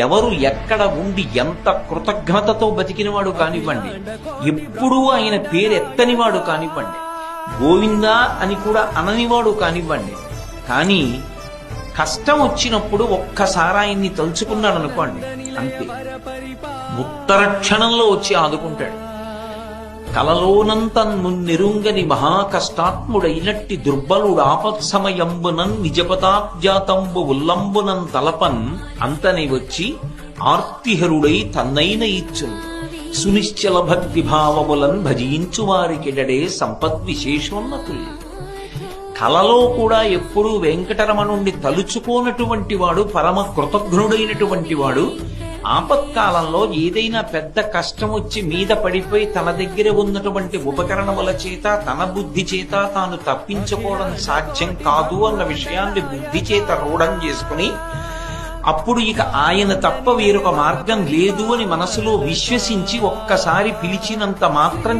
ఎవరు ఎక్కడ ఉండి ఎంత కృతజ్ఞతతో బతికినవాడు కానివ్వండి, ఎప్పుడూ ఆయన పేరెత్తనివాడు కానివ్వండి, గోవిందా అని కూడా అననివాడు కానివ్వండి, కానీ కష్టం వచ్చినప్పుడు ఒక్కసారి ఆయన్ని తలుచుకున్నాడు అనుకోండి, అంతే ఉత్తర క్షణంలో వచ్చి ఆదుకుంటాడు. కలలోనంత మున్నెరుంగని మహాకష్టాత్ముడైనట్టి దుర్బలుడు ఆపత్సమయంబునన్ నిజపదాబ్జాతంబు ఉల్లంబునన్ తలపన్ అంతని వచ్చి ఆర్తిహరుడై తన్నైన ఇచ్చును సునిశ్చల భక్తి భావములన్ భజించు వారికిడడే సంపద్విశేషోన్నతులు. కలలో కూడా ఎప్పుడూ వెంకటరమణుణ్ణి తలుచుకోనటువంటి వాడు, పరమ కృతజ్ఞుడైనటువంటి వాడు, ఆపత్కాలంలో ఏదైనా పెద్ద కష్టం వచ్చి మీద పడిపోయి తన దగ్గర ఉన్నటువంటి ఉపకరణముల చేత తన బుద్ధి చేత తాను తప్పించుకోవడం సాధ్యం కాదు అన్న విషయాన్ని బుద్ధి చేత రూఢం చేసుకుని అప్పుడు ఇక ఆయన తప్ప వేరొక మార్గం లేదు అని మనసులో విశ్వసించి ఒక్కసారి పిలిచినంత మాత్రం